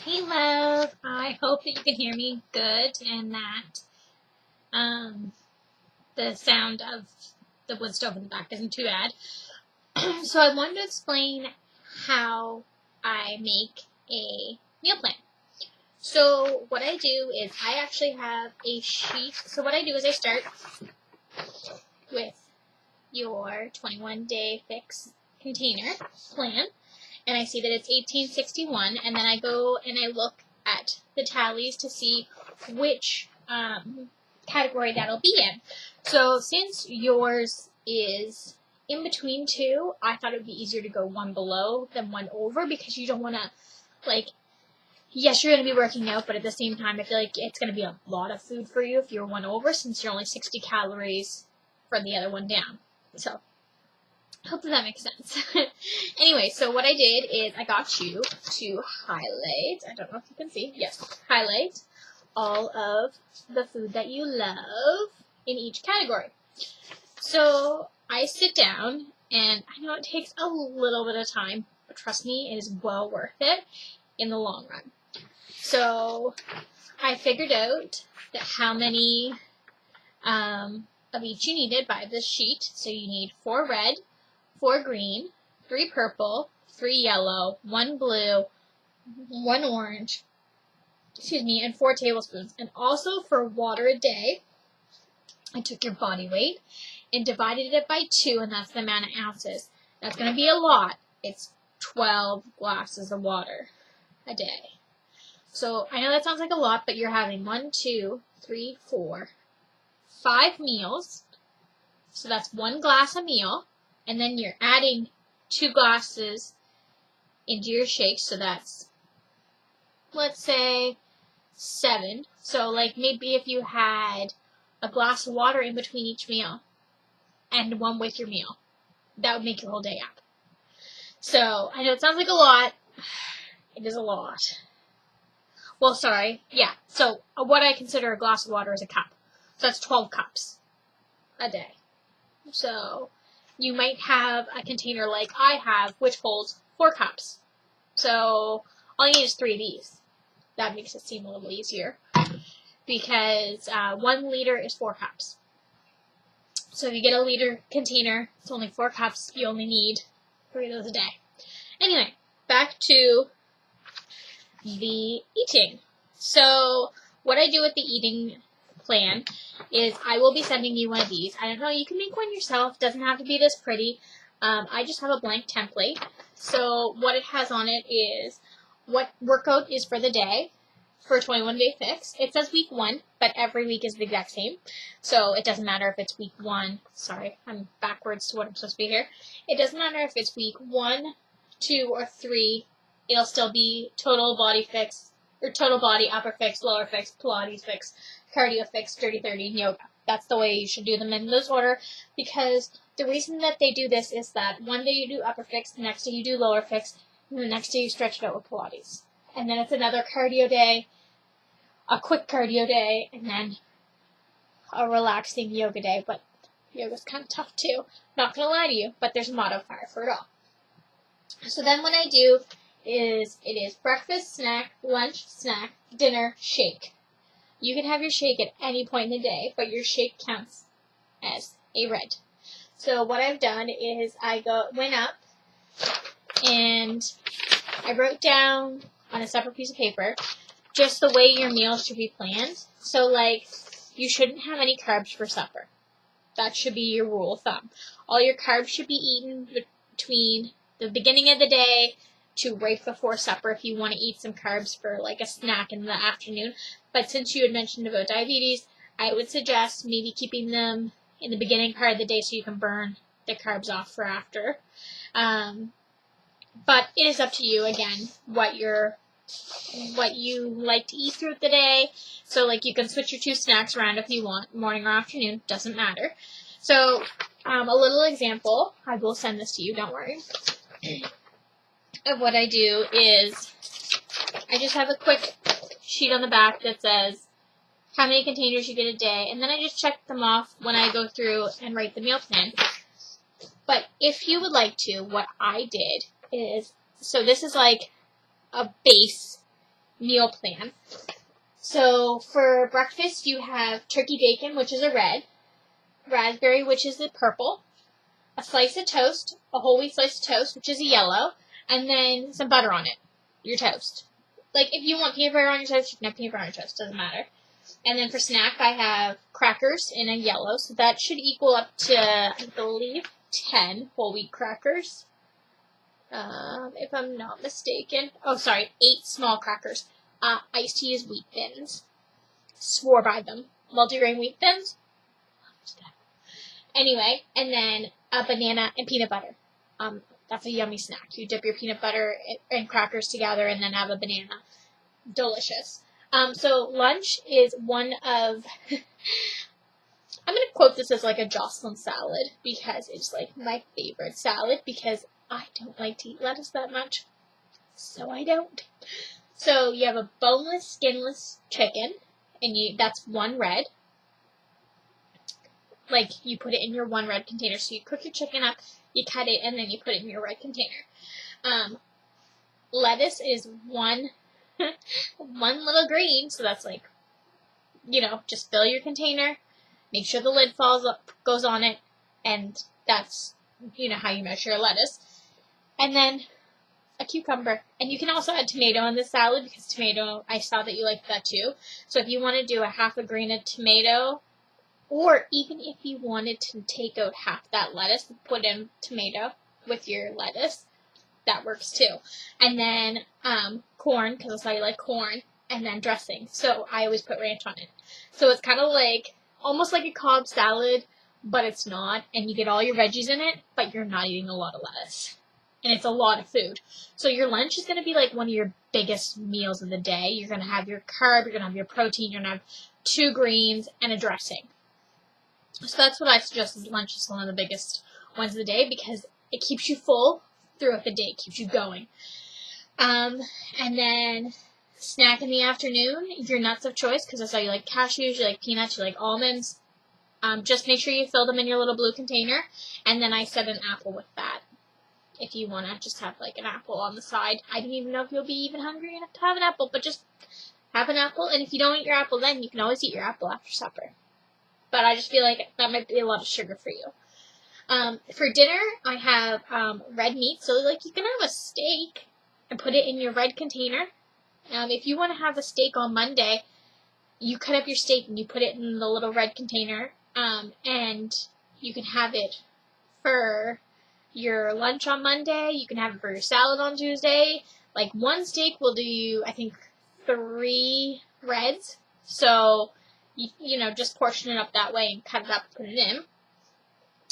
Hey love, I hope that you can hear me good and that the sound of the wood stove in the back isn't too bad. So I wanted to explain how I make a meal plan. So what I do is I actually have a sheet. So what I do is I start with your 21-day fix container plan. And I see that it's 1861, and then I go and I look at the tallies to see which category that'll be in. So since yours is in between two, I thought it would be easier to go one below than one over, because you don't want to, like, yes, you're going to be working out, but at the same time, I feel like it's going to be a lot of food for you if you're one over, since you're only 60 calories for the other one down. So hopefully that makes sense. Anyway, so what I did is I got you to highlight, I don't know if you can see, yes, highlight all of the food that you love in each category. So I sit down, and I know it takes a little bit of time, but trust me, it is well worth it in the long run. So I figured out that how many of each you needed by this sheet. So you need 4 red, 4 green, 3 purple, 3 yellow, 1 blue, 1 orange, and 4 tablespoons. And also for water a day, I took your body weight and divided it by 2, and that's the amount of ounces. That's going to be a lot. It's 12 glasses of water a day. So I know that sounds like a lot, but you're having 1, 2, 3, 4, 5 meals. So that's 1 glass a meal. And then you're adding 2 glasses into your shake, so that's, let's say, 7. So, like, maybe if you had a glass of water in between each meal and one with your meal, that would make your whole day up. So, I know it sounds like a lot. It is a lot. Well, sorry. Yeah. So, what I consider a glass of water is a cup. So, that's 12 cups a day. So, you might have a container like I have, which holds 4 cups. So all you need is 3 of these. That makes it seem a little easier, because 1 liter is 4 cups. So if you get a liter container, it's only 4 cups. You only need 3 of those a day. Anyway, back to the eating. So what I do with the eating plan is I will be sending you one of these. I don't know, you can make one yourself. Doesn't have to be this pretty. I just have a blank template. So what it has on it is what workout is for the day for a 21-day fix. It says week 1, but every week is the exact same. So it doesn't matter if it's week 1. Sorry, I'm backwards to what I'm supposed to be here. It doesn't matter if it's week 1, 2, or 3. It'll still be total body fix, or total body, upper fix, lower fix, Pilates fix, cardio fix, dirty 30, and yoga. That's the way you should do them in this order, because the reason that they do this is that one day you do upper fix, the next day you do lower fix, and the next day you stretch it out with Pilates. And then it's another cardio day, a quick cardio day, and then a relaxing yoga day. But yoga's kind of tough too. Not going to lie to you, but there's a modifier for it all. So then what I do is it is breakfast, snack, lunch, snack, dinner, shake. You can have your shake at any point in the day, but your shake counts as a red. So what I've done is I went up and I wrote down on a separate piece of paper just the way your meals should be planned. So, like, you shouldn't have any carbs for supper. That should be your rule of thumb. All your carbs should be eaten between the beginning of the day to right before supper if you want to eat some carbs for, like, a snack in the afternoon. But since you had mentioned about diabetes, I would suggest maybe keeping them in the beginning part of the day so you can burn the carbs off for after. But it is up to you, again, what you like to eat throughout the day. So, like, you can switch your 2 snacks around if you want, morning or afternoon, doesn't matter. So, a little example, I will send this to you, don't worry, of what I do is I just have a quick sheet on the back that says how many containers you get a day, and then I just check them off when I go through and write the meal plan. But if you would like to, what I did is, so this is like a base meal plan. So for breakfast, you have turkey bacon, which is a red, raspberry, which is the purple, a slice of toast, a whole wheat slice of toast, which is a yellow, and then some butter on it, your toast. Like, if you want peanut butter on your toast, you can have peanut butter on your toast, doesn't matter. And then for snack, I have crackers in a yellow, so that should equal up to, I believe, 10 whole wheat crackers. If I'm not mistaken. Oh, sorry, 8 small crackers. Iced tea is wheat thins. Swore by them. Multigrain wheat thins. Anyway, and then a banana and peanut butter. That's a yummy snack. You dip your peanut butter and crackers together and then have a banana. Delicious. So lunch is one of, I'm going to quote this as like a Jocelyn salad because it's like my favorite salad because I don't like to eat lettuce that much. So I don't. So you have a boneless, skinless chicken and that's one red. Like, you put it in your one red container. So you cook your chicken up, you cut it, and then you put it in your red container. Lettuce is one little green. So that's like, just fill your container. Make sure the lid goes on it. And that's, how you measure your lettuce. And then a cucumber. And you can also add tomato in the salad because tomato, I saw that you like that too. So if you want to do a half a green of tomato, or even if you wanted to take out half that lettuce and put in tomato with your lettuce, that works too. And then corn, because that's how you like corn, and then dressing. So I always put ranch on it. So it's kind of like, almost like a Cobb salad, but it's not. And you get all your veggies in it, but you're not eating a lot of lettuce. And it's a lot of food. So your lunch is going to be like one of your biggest meals of the day. You're going to have your carb, you're going to have your protein, you're going to have 2 greens, and a dressing. So that's what I suggest as lunch is one of the biggest ones of the day because it keeps you full throughout the day. It keeps you going. And then snack in the afternoon, your nuts of choice because that's how you like cashews, you like peanuts, you like almonds. Just make sure you fill them in your little blue container. And then I said an apple with that. If you want to just have like an apple on the side. I don't even know if you'll be even hungry enough to have an apple, but just have an apple. And if you don't eat your apple then, you can always eat your apple after supper. But I just feel like that might be a lot of sugar for you. For dinner, I have red meat. So, like, you can have a steak and put it in your red container. If you want to have a steak on Monday, you cut up your steak and you put it in the little red container. And you can have it for your lunch on Monday. You can have it for your salad on Tuesday. Like, one steak will do you, I think, 3 reds. So just portion it up that way and cut it up and put it in.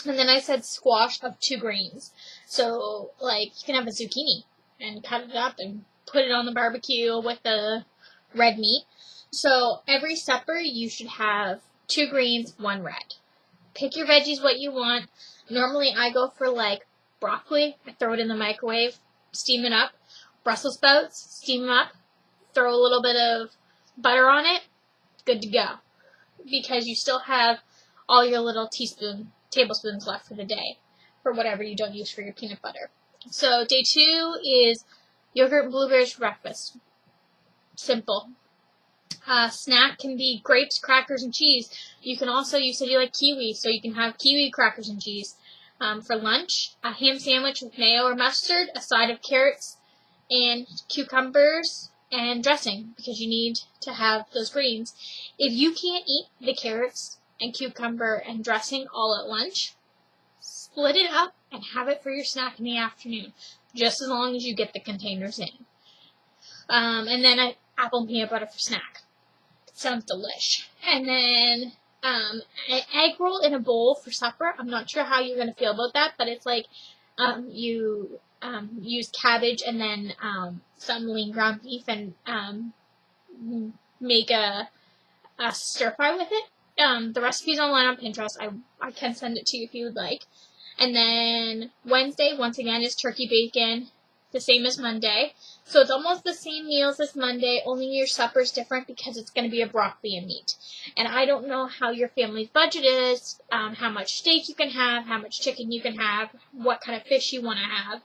And then I said squash of 2 greens. So, like, you can have a zucchini and cut it up and put it on the barbecue with the red meat. So, every supper you should have 2 greens, 1 red. Pick your veggies what you want. Normally I go for, like, broccoli. I throw it in the microwave, steam it up. Brussels sprouts, steam them up. Throw a little bit of butter on it. Good to go. Because you still have all your little tablespoons left for the day for whatever you don't use for your peanut butter. So day 2 is yogurt and blueberries for breakfast. Simple. Snack can be grapes, crackers, and cheese. You can also, you said you like kiwi, so you can have kiwi, crackers, and cheese. For lunch, a ham sandwich with mayo or mustard, a side of carrots and cucumbers, and dressing because you need to have those greens. If you can't eat the carrots and cucumber and dressing all at lunch, split it up and have it for your snack in the afternoon, just as long as you get the containers in. And then an apple and peanut butter for snack. It sounds delish. And then an egg roll in a bowl for supper. I'm not sure how you're going to feel about that, but it's like you use cabbage and then some lean ground beef and make a stir fry with it. The recipe's online on Pinterest. I can send it to you if you would like. And then Wednesday, once again, is turkey bacon, the same as Monday. So it's almost the same meals as Monday, only your supper's different because it's going to be a broccoli and meat. And I don't know how your family's budget is, how much steak you can have, how much chicken you can have, what kind of fish you want to have.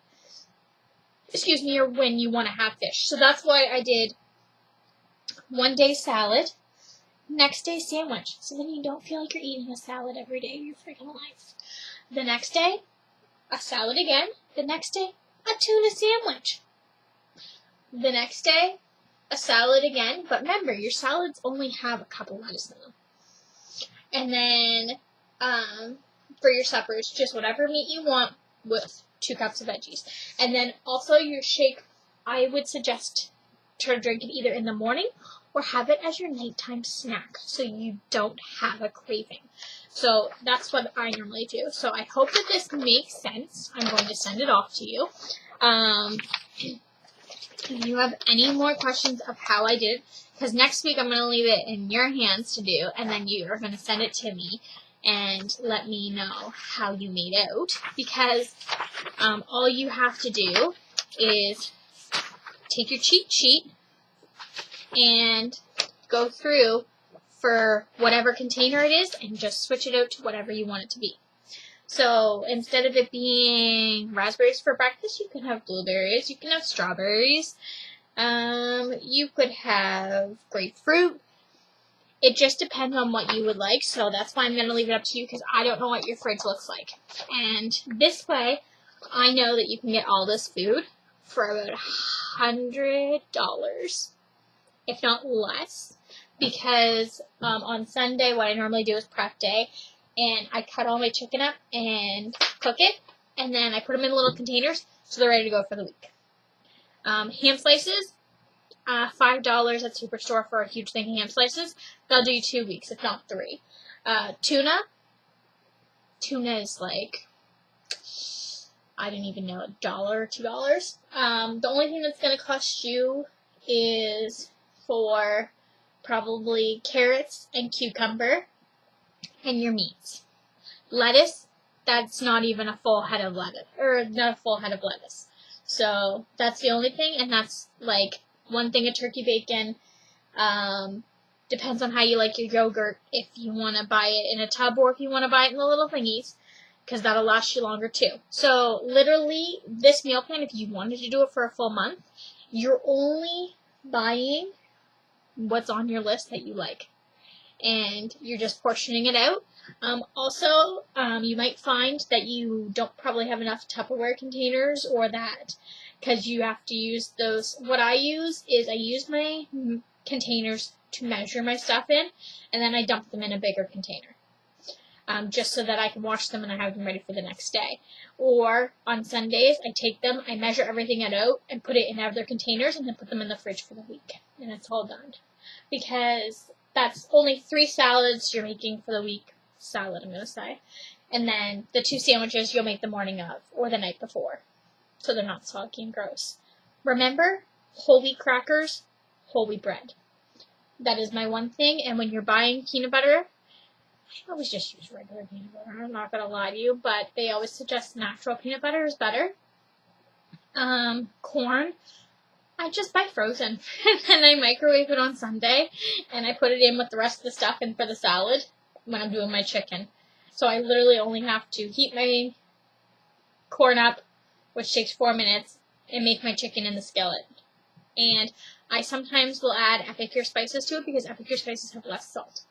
Or when you want to have fish. So that's why I did one day salad, next day sandwich. So then you don't feel like you're eating a salad every day of your freaking life. The next day, a salad again. The next day, a tuna sandwich. The next day, a salad again. But remember, your salads only have a couple lettuce in them. And then for your suppers, just whatever meat you want with 2 cups of veggies. And then also your shake, I would suggest to drink it either in the morning or have it as your nighttime snack so you don't have a craving. So that's what I normally do. So I hope that this makes sense. I'm going to send it off to you. If you have any more questions of how I did it, because next week I'm going to leave it in your hands to do, and then you are going to send it to me and let me know how you made out, because all you have to do is take your cheat sheet and go through for whatever container it is and just switch it out to whatever you want it to be. So instead of it being raspberries for breakfast, you can have blueberries, you can have strawberries, you could have grapefruit. It just depends on what you would like, so that's why I'm going to leave it up to you, because I don't know what your fridge looks like. And this way, I know that you can get all this food for about $100, if not less, because on Sunday, what I normally do is prep day, and I cut all my chicken up and cook it, and then I put them in little containers, so they're ready to go for the week. Ham slices, $5 at Superstore for a huge thing of ham slices. They'll do you 2 weeks, if not 3. Tuna is like, I didn't even know, $1 or $2. The only thing that's going to cost you is for probably carrots and cucumber and your meats. Lettuce, that's not even a full head of lettuce, or not a full head of lettuce. So that's the only thing, and that's like 1 thing of turkey bacon. Depends on how you like your yogurt, if you want to buy it in a tub or if you want to buy it in the little thingies, because that'll last you longer too. So literally, this meal plan, if you wanted to do it for a full month, you're only buying what's on your list that you like, and you're just portioning it out. Also, you might find that you don't probably have enough Tupperware containers, or that because you have to use those. What I use is I use my containers to measure my stuff in, and then I dump them in a bigger container, just so that I can wash them and I have them ready for the next day. Or on Sundays, I take them, I measure everything out and put it in other containers, and then put them in the fridge for the week, and it's all done. Because that's only 3 salads you're making for the week. Salad, I'm going to say. And then the 2 sandwiches you'll make the morning of or the night before, so they're not soggy and gross. Remember, whole wheat crackers, whole wheat bread. That is my one thing. And when you're buying peanut butter, I always just use regular peanut butter. I'm not going to lie to you, but they always suggest natural peanut butter is better. Corn, I just buy frozen, and I microwave it on Sunday, and I put it in with the rest of the stuff in for the salad when I'm doing my chicken. So I literally only have to heat my corn up, which takes 4 minutes, and make my chicken in the skillet. And I sometimes will add Epicure spices to it, because Epicure spices have less salt.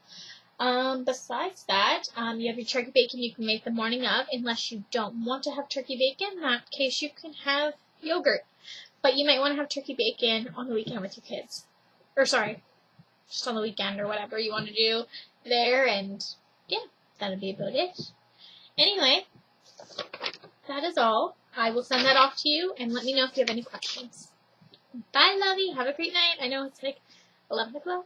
Besides that, you have your turkey bacon you can make the morning of, unless you don't want to have turkey bacon. In that case, you can have yogurt. But you might want to have turkey bacon on the weekend with your kids. Or sorry, just on the weekend or whatever you want to do there. And yeah, that'll be about it. Anyway, that is all. I will send that off to you, and let me know if you have any questions. Bye, lovey. Have a great night. I know it's like 11 o'clock.